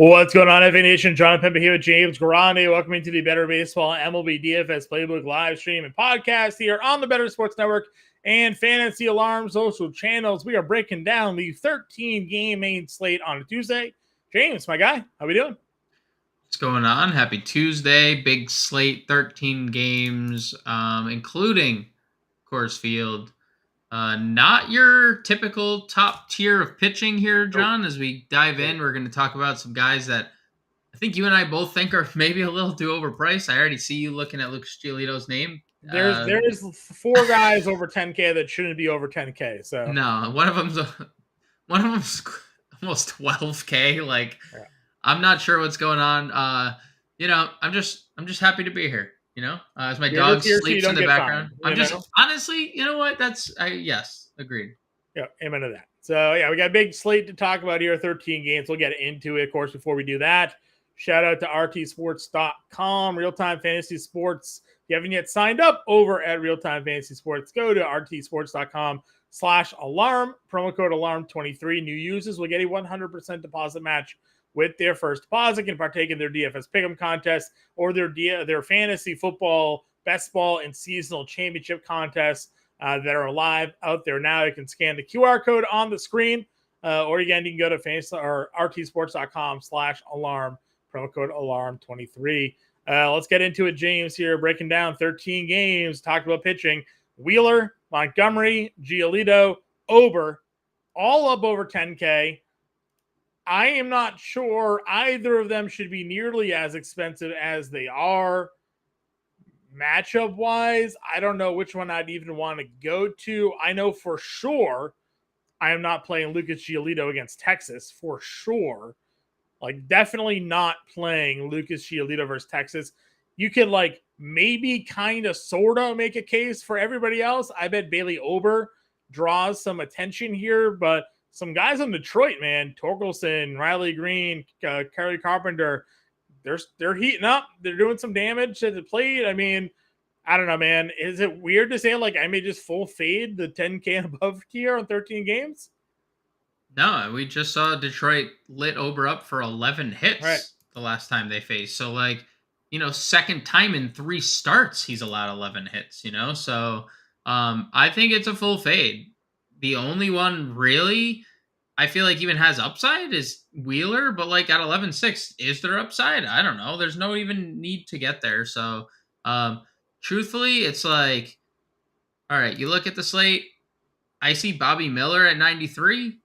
What's going on, FA Nation? Jon Impemba here with James Grande. Welcome to the Better Baseball MLB DFS Playbook live stream and podcast here on the Better Sports Network and Fantasy Alarm social channels. We are breaking down the 13-game main slate on a Tuesday. James, my guy, how we doing? What's going on? Happy Tuesday. Big slate, 13 games, including Coors Field. Not your typical top tier of pitching here, John. As we dive in, we're going to talk about some guys that I think you and I both think are maybe a little too overpriced. I already see you looking at Lucas Giolito's name. There's four guys over 10K that shouldn't be over 10K. So no, one of them's almost 12K. Like, yeah. I'm not sure what's going on. I'm just happy to be here. As my dog sleeps in the background. Honestly, you know what? Yes, agreed. Yeah, amen to that. So, yeah, we got a big slate to talk about here, 13 games. We'll get into it, of course, before we do that. Shout out to rtsports.com, real-time fantasy sports. If you haven't yet signed up over at real-time fantasy sports, go to rtsports.com/alarm, promo code alarm23. New users will get a 100% deposit match with their first deposit, can partake in their DFS Pick'em contest or their fantasy football, best ball, and seasonal championship contests that are live out there now. You can scan the QR code on the screen, or again, you can go to fantasy or rtsports.com/alarm, promo code alarm23. Let's get into it, James, here, breaking down 13 games, talked about pitching. Wheeler, Montgomery, Giolito, Ober, all up over 10K. I am not sure either of them should be nearly as expensive as they are. Matchup-wise, I don't know which one I'd even want to go to. I know for sure I am not playing Lucas Giolito against Texas, for sure. Like, definitely not playing Lucas Giolito versus Texas. You could, maybe kind of sort of make a case for everybody else. I bet Bailey Ober draws some attention here, but some guys in Detroit, man, Torkelson, Riley Green, Kerry Carpenter, they're heating up. They're doing some damage at the plate. I mean, I don't know, man. Is it weird to say, I may just full fade the 10K and above tier on 13 games? No, we just saw Detroit lit Ober up for 11 hits the last time they faced. So, second time in 3 starts, he's allowed 11 hits, So, I think it's a full fade. The only one really I feel like even has upside is Wheeler, but at 11.6, is there upside? I don't know. There's no even need to get there. So, truthfully, it's all right, you look at the slate. I see Bobby Miller at 93.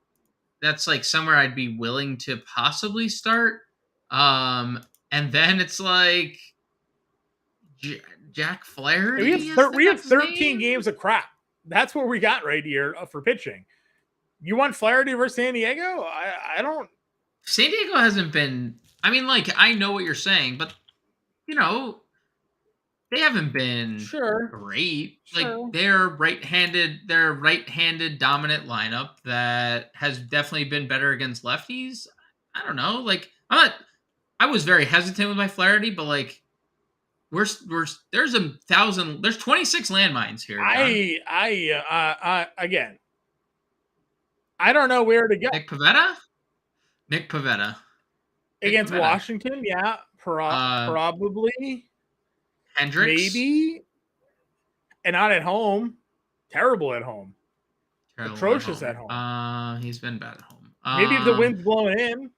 That's somewhere I'd be willing to possibly start. And then it's Jack Flaherty. We have 13 games of crap. That's what we got right here for pitching. You want Flaherty versus San Diego? I don't. San Diego hasn't been. I mean, I know what you're saying, but they haven't been great. Sure. They're right-handed dominant lineup that has definitely been better against lefties. I don't know. I was very hesitant with my Flaherty, but there's 26 landmines here. John. Again, I don't know where to go. Nick Pivetta against Washington, yeah, probably. Hendricks, maybe, and not at home. Terrible at home. Atrocious at home. He's been bad at home. Maybe if the wind's blowing in.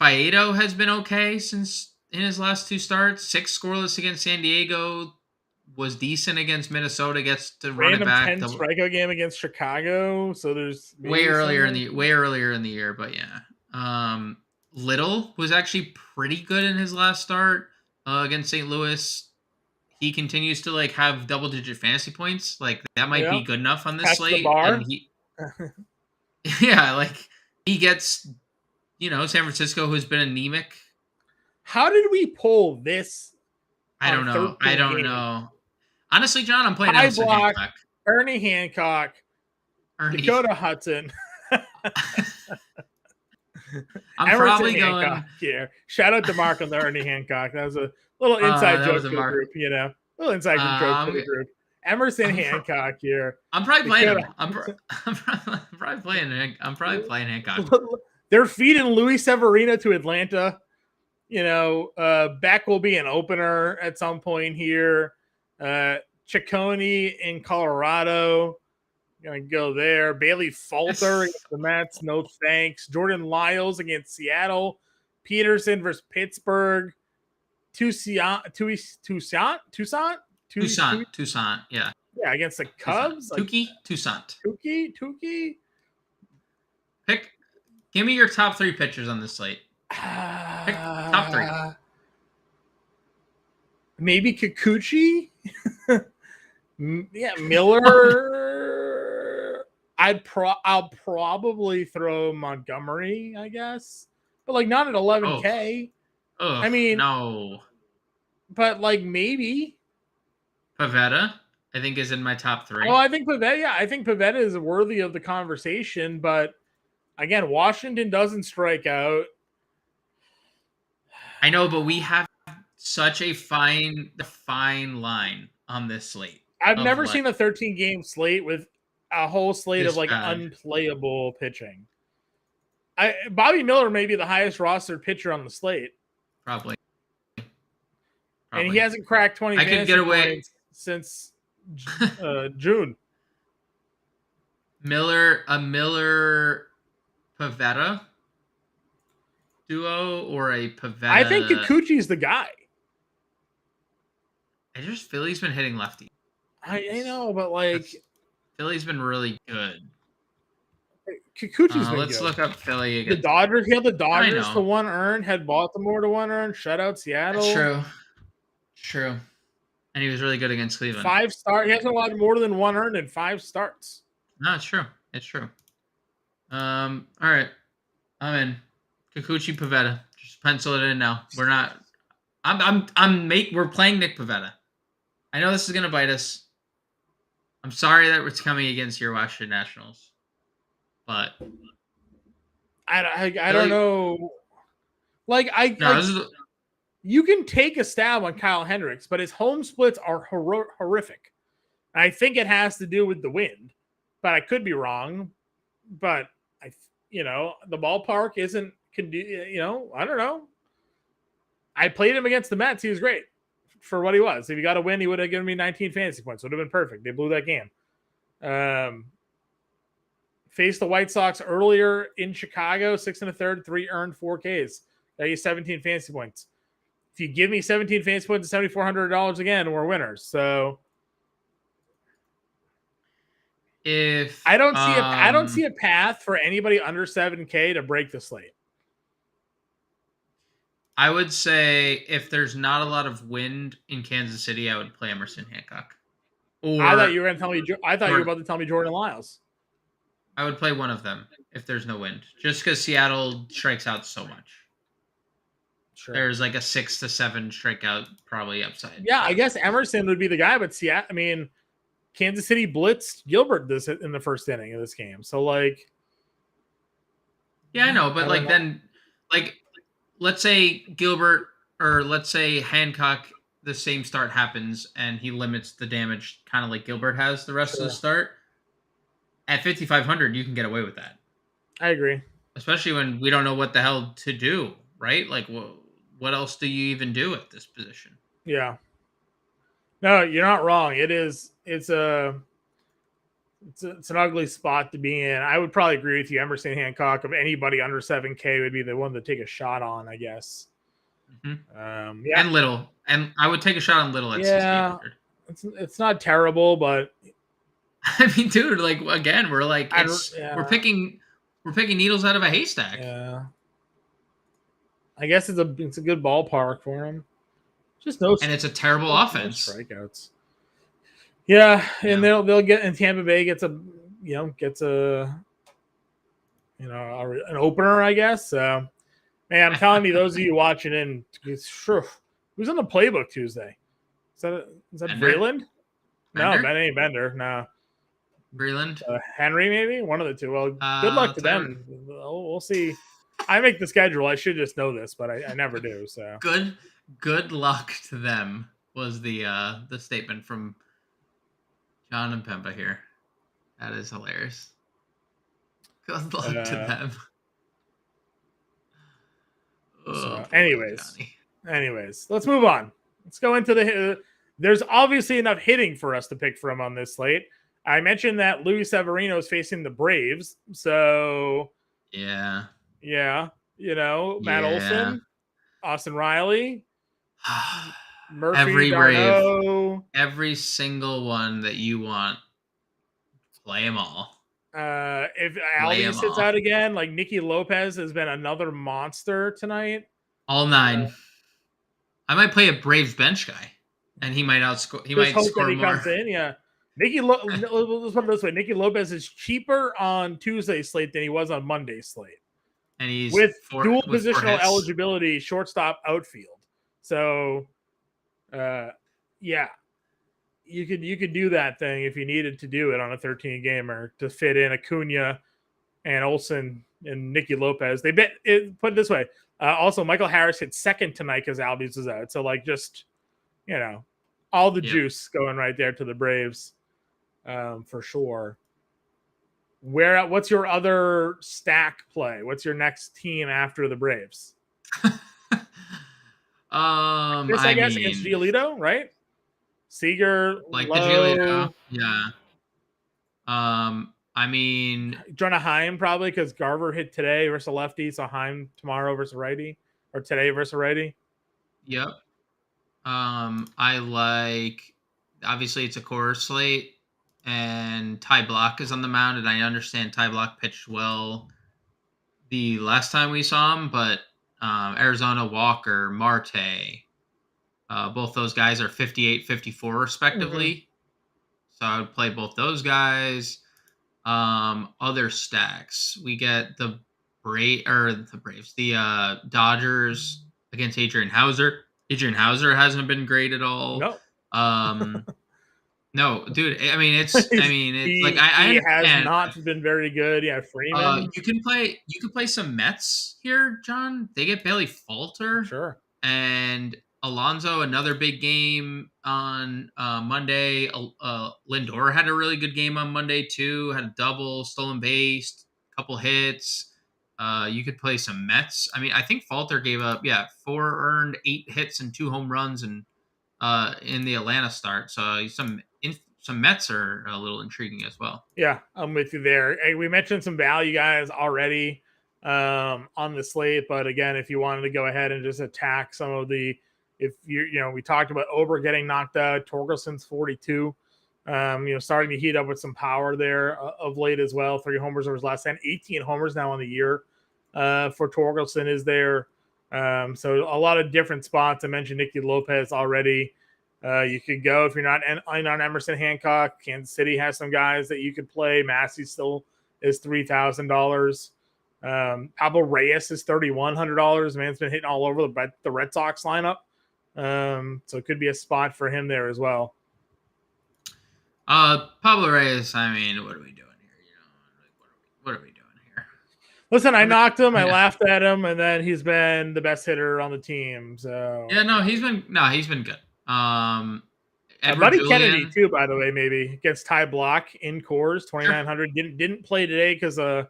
Faedo has been okay since in his last 2 starts. 6 scoreless against San Diego. Was decent against Minnesota. Gets to run it back. 10 strikeout game against Chicago. So there's way earlier in the year, but yeah. Little was actually pretty good in his last start against St. Louis. He continues to have double-digit fantasy points. That might be good enough on this slate. And he gets San Francisco, who's been anemic. How did we pull this? I don't know. Honestly, John, I'm playing Emerson Hancock. Ernie Hancock. Dakota Hudson. I'm probably going. Hancock here. Shout out to Mark on the Ernie Hancock. That was a little inside joke to the group, A little inside joke to the group. Emerson Hancock here. I'm probably playing him. I'm probably playing Hancock. They're feeding Luis Severino to Atlanta. Beck will be an opener at some point here. Ciccone in Colorado. Gonna go there. Bailey Falter against the Mets. No thanks. Jordan Lyles against Seattle. Peterson versus Pittsburgh. Toussaint. Yeah. Yeah, against the Cubs. Toussaint. Tukey. Give me your top 3 pitchers on this slate. Pick top 3. Maybe Kikuchi. Yeah, Miller. I'll probably throw Montgomery, I guess, but like not at 11K. I mean, no. But like maybe Pivetta, I think, is in my top 3. Well, I think Pivetta. Yeah, I think Pivetta is worthy of the conversation. But again, Washington doesn't strike out. I know, but we have such a fine line on this slate. I've never seen a 13-game slate with a whole slate of like unplayable pitching. Bobby Miller may be the highest rostered pitcher on the slate. Probably. And he hasn't cracked 20 I could get away since June. Miller Pivetta duo or a Pivetta. I think Kikuchi's the guy. Philly's been hitting lefty. I know, but like Philly's been really good. Kikuchi's been let's good. Look up Philly again. The Dodgers, he had the Dodgers to 1 earn, had Baltimore to 1 earn, shut out Seattle. That's true. And he was really good against Cleveland. 5 starts. He hasn't allowed more than 1 earned in 5 starts. No, it's true. All right. I'm in. Kikuchi Pivetta. Just pencil it in now. We're not. We're playing Nick Pivetta. I know this is gonna bite us. I'm sorry that it's coming against your Washington Nationals, but I don't know. Like you can take a stab on Kyle Hendricks, but his home splits are horrific. I think it has to do with the wind, but I could be wrong. But the ballpark isn't. I don't know. I played him against the Mets. He was great for what he was. If he got a win, he would have given me 19 fantasy points. Would have been perfect. They blew that game. Faced the White Sox earlier in Chicago, 6 1/3, 3 earned, 4 Ks. That is 17 fantasy points. If you give me 17 fantasy points and $7,400 again, we're winners. So if I don't see a path for anybody under 7K to break the slate. I would say if there's not a lot of wind in Kansas City, I would play Emerson Hancock. I thought you were going to tell me. I thought you were about to tell me Jordan Lyles. I would play one of them if there's no wind, just because Seattle strikes out so much. Sure. There's like a 6 to 7 strikeout probably upside. Yeah, I guess Emerson would be the guy, but Seattle. I mean, Kansas City blitzed Gilbert in the first inning of this game, so like. Yeah, I know, but let's say Gilbert or let's say Hancock, the same start happens and he limits the damage kind of like Gilbert has the rest of the start. At 5,500, you can get away with that. I agree. Especially when we don't know what the hell to do, right? Like, what else do you even do at this position? Yeah. No, you're not wrong. It's an ugly spot to be in. I would probably agree with you. Emerson Hancock, of anybody under 7K, would be the one to take a shot on, I guess. Mm-hmm. And Little. And I would take a shot on Little at 6,800. It's not terrible, but I mean, dude, like again, we're like we're picking needles out of a haystack. Yeah. I guess it's a good ballpark for him. Just no, and it's a terrible offense. Strikeouts. Yeah, and they'll get, and Tampa Bay gets an opener, I guess. So, man, I'm telling you, those of you watching in, who's on the playbook Tuesday? Is that Breland? No, that ain't Bender. No. Breland? Henry, maybe? One of the two. Well, good luck to them. We'll see. I make the schedule. I should just know this, but I never do. So good luck to them was the statement from Jon Impemba here. That is hilarious. Good luck to them. So, boy, Johnny. anyways, let's move on. Let's go into the. There's obviously enough hitting for us to pick from on this slate. I mentioned that Luis Severino is facing the Braves, so Yeah. Matt Olson, Austin Riley, Murphy, Every Brave, Darno. every single one that you want, play them all. If Play Aldi them sits all. out again, like Nicky Lopez has been another monster tonight. All 9. I might play a Braves bench guy, and he might outscore. He Just might hope that score he more. comes in. Yeah. Let's put it this way. Nicky Lopez is cheaper on Tuesday's slate than he was on Monday's slate. And he's With dual with 4 positional hits. eligibility, shortstop, outfield. So, yeah, you could do that thing if you needed to do it on a 13 gamer to fit in Acuna and Olson and Nicky Lopez. They bet it. Put it this way. Also, Michael Harris hit second tonight because Albies was out. So, like, just all the juice going right there to the Braves, for sure. What's your other stack play? What's your next team after the Braves? I guess against Giolito, right? Seager, like Lowe, the Giolito, yeah. I mean, Jonah Heim probably because Garver hit today versus a lefty, so Heim tomorrow versus righty, or today versus righty. Yep. I like. Obviously, it's a core slate, and Ty Block is on the mound, and I understand Ty Block pitched well the last time we saw him, but Arizona, Walker, Marte, both those guys are 58, 54 respectively. Mm-hmm. So I would play both those guys. Other stacks, we get the Braves, the Dodgers against Adrian Hauser. Adrian Hauser hasn't been great at all. No. No, dude. I mean, it's like he has understand. not been very good. Yeah, Freeman. You can play some Mets here, John. They get Bailey Falter. Sure. And Alonso, another big game on Monday. Lindor had a really good game on Monday too. Had a double, stolen base, couple hits. You could play some Mets. I mean, I think Falter gave up 4 earned, 8 hits, and 2 home runs, and in the Atlanta start. So some Mets are a little intriguing as well. Yeah, I'm with you there. Hey, we mentioned some value guys already on the slate, but again, if you wanted to go ahead and just attack some of the, we talked about Ober getting knocked out, Torkelson's 42, starting to heat up with some power there of late as well. 3 homers over his last 10, 18 homers now on the year for Torkelson is there. So a lot of different spots. I mentioned Nicky Lopez already. You could go if you're not on Emerson Hancock. Kansas City has some guys that you could play. Massey still is $3,000. Pablo Reyes is $3,100. Man's been hitting all over the Red Sox lineup. So it could be a spot for him there as well. Pablo Reyes, I mean, what are we doing here? What are we doing here? Listen, I knocked him. I laughed at him, and then he's been the best hitter on the team. So he's been good. Buddy Julian. Kennedy too, by the way, maybe against Ty Block in cores 2,900. Sure. Didn't play today because the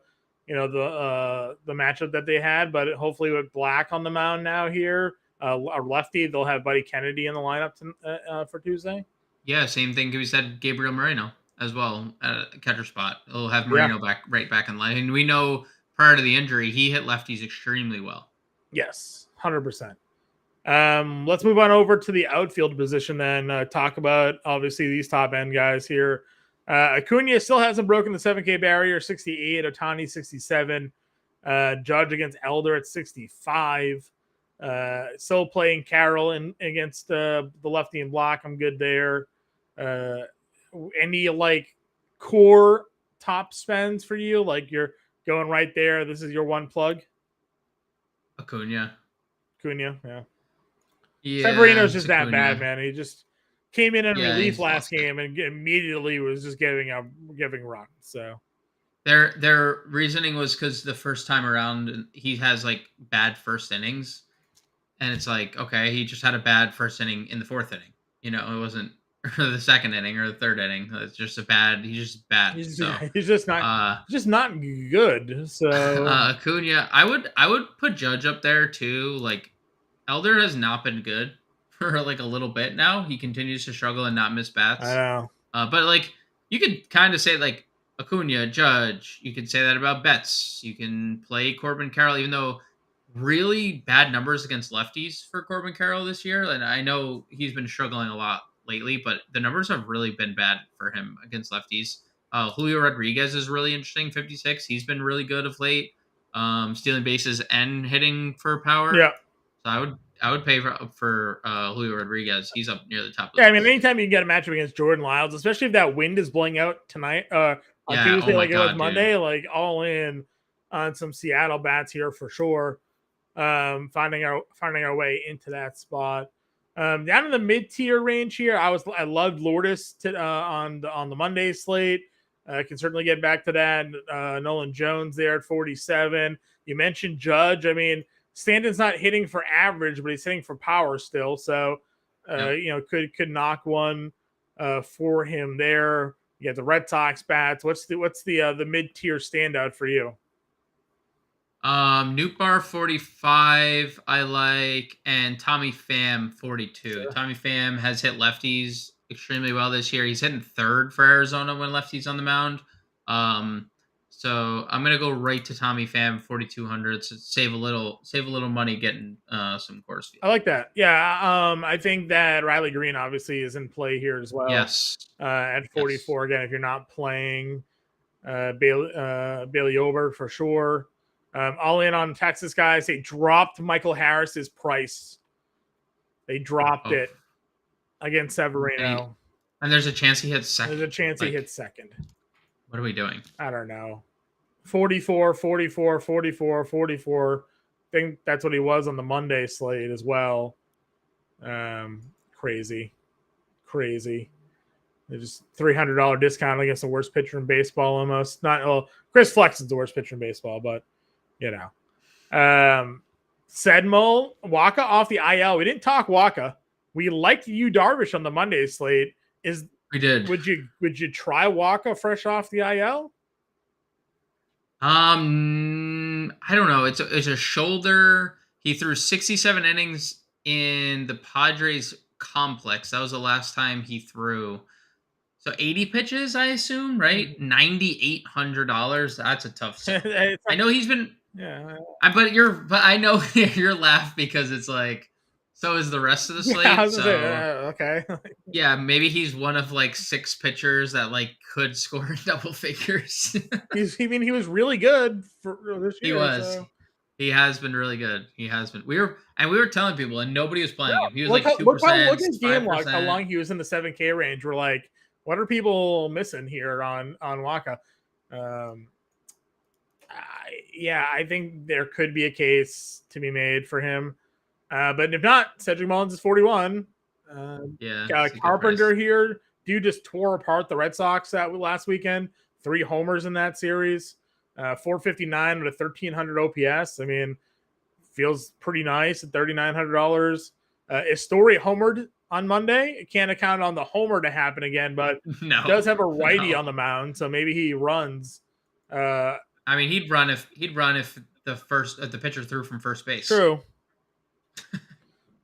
matchup that they had, but hopefully with Black on the mound now here, a lefty, they'll have Buddy Kennedy in the lineup for Tuesday. Yeah, same thing. We said Gabriel Moreno as well at a catcher spot. They'll have Moreno right back in line, and we know prior to the injury, he hit lefties extremely well. Yes, 100%. Let's move on over to the outfield position then. Talk about obviously these top end guys here. Acuna still hasn't broken the 7K barrier, 68. Ohtani 67. Judge against Elder at 65. Still playing Carroll against the lefty and Block. I'm good there. Any like core top spends for you? Like you're going right there. This is your one plug. Acuna, yeah. Severino's just that bad, man. He just came in relief last game and immediately was just giving runs. So their reasoning was because the first time around he has like bad first innings, and it's like okay, he just had a bad first inning in the 4th inning. It wasn't or the second inning or the third inning. It's just he's just bad. He's So he's just not good. So Acuna, I would put Judge up there too. Like Elder has not been good for like a little bit now. He continues to struggle and not miss I bats. know. But like you could kind of say like Acuna, Judge. You could say that about Betts. You can play Corbin Carroll, even though really bad numbers against lefties for Corbin Carroll this year. And I know he's been struggling a lot lately, but the numbers have really been bad for him against lefties. Julio Rodriguez is really interesting, 56. He's been really good of late, stealing bases and hitting for power. Yeah. So I would pay for Julio Rodriguez. He's up near the top of Yeah, the I mean, list. anytime you can get a matchup against Jordan Lyles, especially if that wind is blowing out tonight, on Yeah. Oh Tuesday, my like it was god, Monday, dude. like all in on some Seattle bats here for sure. Finding our way into that spot. Down in the mid tier range here, I loved Lourdes on the Monday slate. Can certainly get back to that. Nolan Jones there at 47. You mentioned Judge. I mean, Stanton's not hitting for average, but he's hitting for power still. So, Yep. could knock one for him there. You got the Red Sox bats. What's the mid tier standout for you? Nuke Bar 45, I like, and Tommy Pham 42. Sure. Tommy Pham has hit lefties extremely well this year. He's hitting third for Arizona when lefties on the mound. So I'm gonna go right to Tommy Pham 4200 to save a little money getting some course I field. like that. Yeah. I think that Riley Green obviously is in play here as well. Yes. At 44 Yes. again, if you're not playing Bailey Ober for sure. All in on Texas guys. They dropped Michael Harris's price. They dropped Oh, it against Severino. and there's a chance he hits second. There's a chance he Like, hits second. what are we doing? I don't know. 44, 44, 44, 44. I think that's what he was on the Monday slate as well. Crazy. They're just $300 discount against the worst pitcher in baseball almost. Not well, Chris Flex is the worst pitcher in baseball, but you know. Sedmol, Waka off the IL. We didn't talk Waka. We liked you Darvish on the Monday slate. We did. Would you try Waka fresh off the IL? I don't know. It's a shoulder. He threw 67 innings in the Padres complex. That was the last time he threw. So 80 pitches, I assume, right? $9,800. That's a tough sell. I know he's been. Yeah. But I know you're laugh because it's like. So is the rest of the slate. Yeah, I was so gonna say, okay. yeah, maybe he's one of like 6 pitchers that like could score double figures. He was really good for this year. He was. So. He has been really good. He has been. We were telling people, and nobody was playing him. He was Look like 2%. Look at his game log, how 5%. long he was in the 7K range. We're like, what are people missing here on Waka? I think there could be a case to be made for him. But if not, Cedric Mullins is 41. Carpenter here. Dude just tore apart the Red Sox that last weekend. 3 homers in that series. 459 with a 1,300 OPS. I mean, feels pretty nice at $3,900. Estory homered on Monday. It can't account on the homer to happen again, but does have a righty on the mound, so maybe he runs. I mean, he'd run if the pitcher threw from first base. True.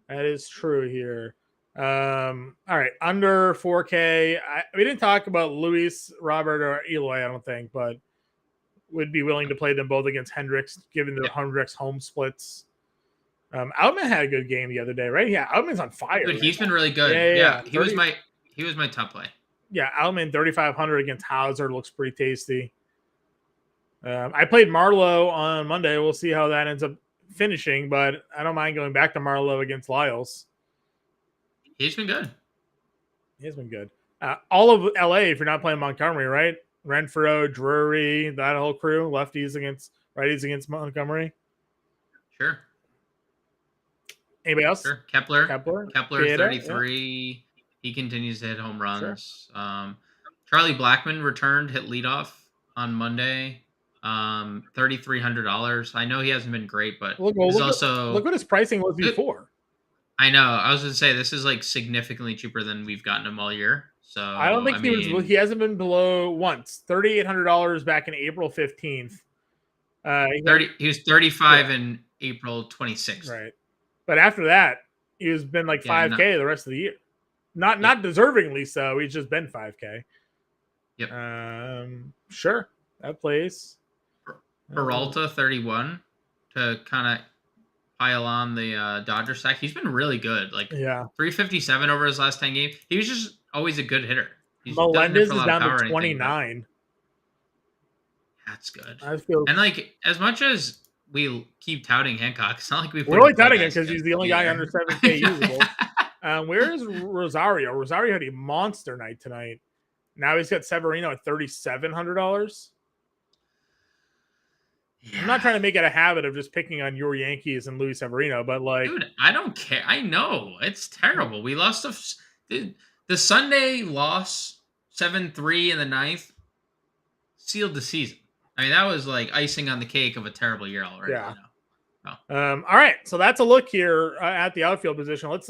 That is true here. All right, under 4K. We didn't talk about Luis, Robert, or Eloy, I don't think, but would be willing to play them both against Hendricks, given the Hendricks home splits. Outman had a good game the other day, right? Yeah, Outman's on fire. Dude, he's been really good. Yeah. He was my top play. Yeah, Outman 3,500 against Hauser looks pretty tasty. I played Marlowe on Monday. We'll see how that ends up finishing, but I don't mind going back to Marlowe against Lyles. He's been good. He's been good. All of LA, if you're not playing Montgomery, right? Renfroe, Drury, that whole crew, lefties against righties against Montgomery. Sure. Anybody else? Sure. Kepler Pieta, 33. Yeah. He continues to hit home runs. Sure. Charlie Blackmon returned, hit leadoff on Monday. $3,300. I know he hasn't been great, but look what his pricing was before. I know. I was going to say, this is like significantly cheaper than we've gotten him all year. So, I don't think he hasn't been below once. $3,800 back in April 15th. He was 35 in April 26th. Right. But after that, he's been like 5K the rest of the year. Not deservingly so. He's just been 5K. Yep. Sure. That plays. Peralta 31 to kind of pile on the Dodger stack. He's been really good. Like 357 over his last 10 games. He was just always a good hitter. Melendez is down to 29. That's good. And like, as much as we keep touting Hancock, it's not like we're only touting him because he's the only guy under 7K usable. Where is Rosario? Rosario had a monster night tonight. Now he's got Severino at $3,700. Yeah. I'm not trying to make it a habit of just picking on your Yankees and Luis Severino, but like, dude, I don't care. I know it's terrible. We lost the Sunday loss 7-3 in the ninth sealed the season. I mean, that was like icing on the cake of a terrible year already. Yeah. You know? All right, so that's a look here at the outfield position. Let's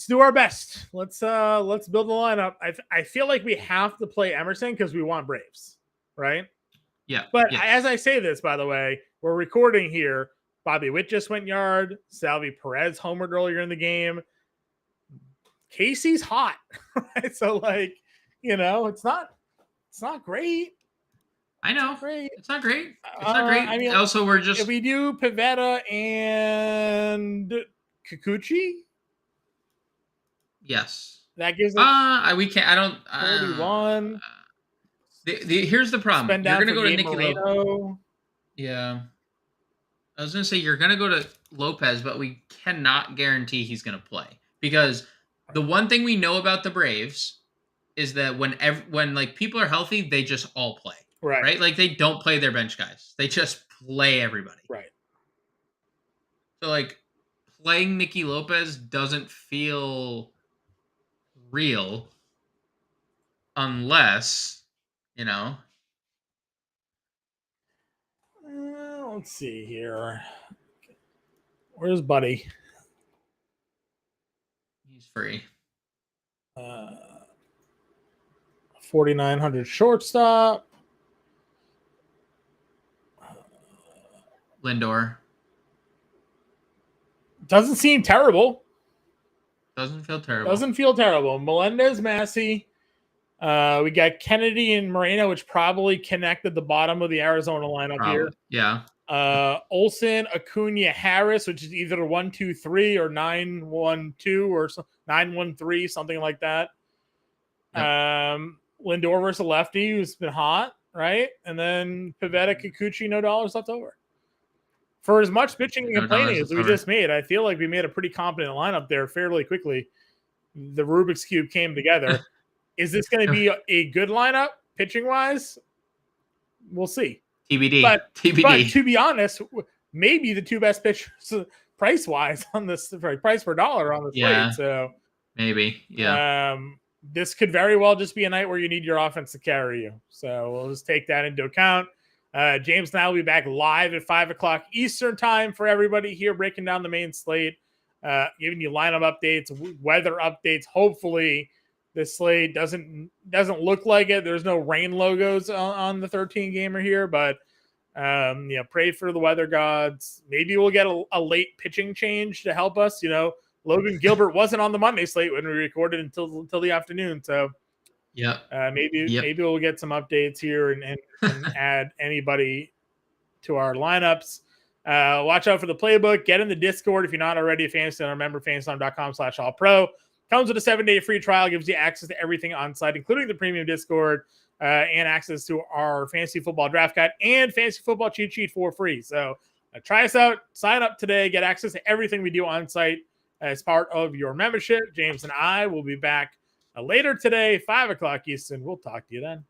do our best. Let's build the lineup. I feel like we have to play Emerson because we want Braves, right? Yeah. But as I say this, by the way, we're recording here. Bobby Witt just went yard. Salvi Perez homered earlier in the game. Casey's hot, right? So like, you know, it's not great. I know. It's not great. I mean, also, we're just if we do Pivetta and Kikuchi. Yes. That gives us we can't. I don't. 41. Here's the problem. You're gonna go to Nicky Lopez. Yeah. I was gonna say you're gonna go to Lopez, but we cannot guarantee he's gonna play because the one thing we know about the Braves is that when like people are healthy, they just all play. Right? Like they don't play their bench guys. They just play everybody. Right. So like playing Nicky Lopez doesn't feel real unless, you know. Let's see here. Where's Buddy? He's free. 4,900 shortstop. Lindor. Doesn't seem terrible. Doesn't feel terrible. Melendez, Massey. We got Kennedy and Moreno, which probably connected the bottom of the Arizona lineup here. Yeah. Olsen, Acuna, Harris, which is either 1-2-3 or 9-1-2 or 9-1-3, something like that. Yep. Lindor versus a lefty who's been hot, right? And then Pivetta, Kikuchi, no dollars left over. For as much pitching and complaining as we just made, I feel like we made a pretty competent lineup there fairly quickly. The Rubik's Cube came together. Is this going to be a good lineup pitching-wise? We'll see. TBD. But to be honest, maybe the two best pitchers price-wise on this, price per dollar on the slate. So maybe, yeah. This could very well just be a night where you need your offense to carry you. So we'll just take that into account. James and I will be back live at 5 o'clock Eastern time for everybody here, breaking down the main slate, giving you lineup updates, weather updates. Hopefully this slate doesn't look like it. There's no rain logos on the 13 gamer here, but pray for the weather gods. Maybe we'll get a late pitching change to help us. You know, Logan Gilbert wasn't on the Monday slate when we recorded until the afternoon. So maybe we'll get some updates here and add anybody to our lineups. Watch out for the playbook. Get in the Discord if you're not already a fantasy owner. Remember, fantasyzone.com/allpro. Comes with a 7-day free trial. Gives you access to everything on site, including the premium Discord and access to our fantasy football draft guide and fantasy football cheat sheet for free. So try us out. Sign up today. Get access to everything we do on site as part of your membership. James and I will be back later today, 5 o'clock Eastern. We'll talk to you then.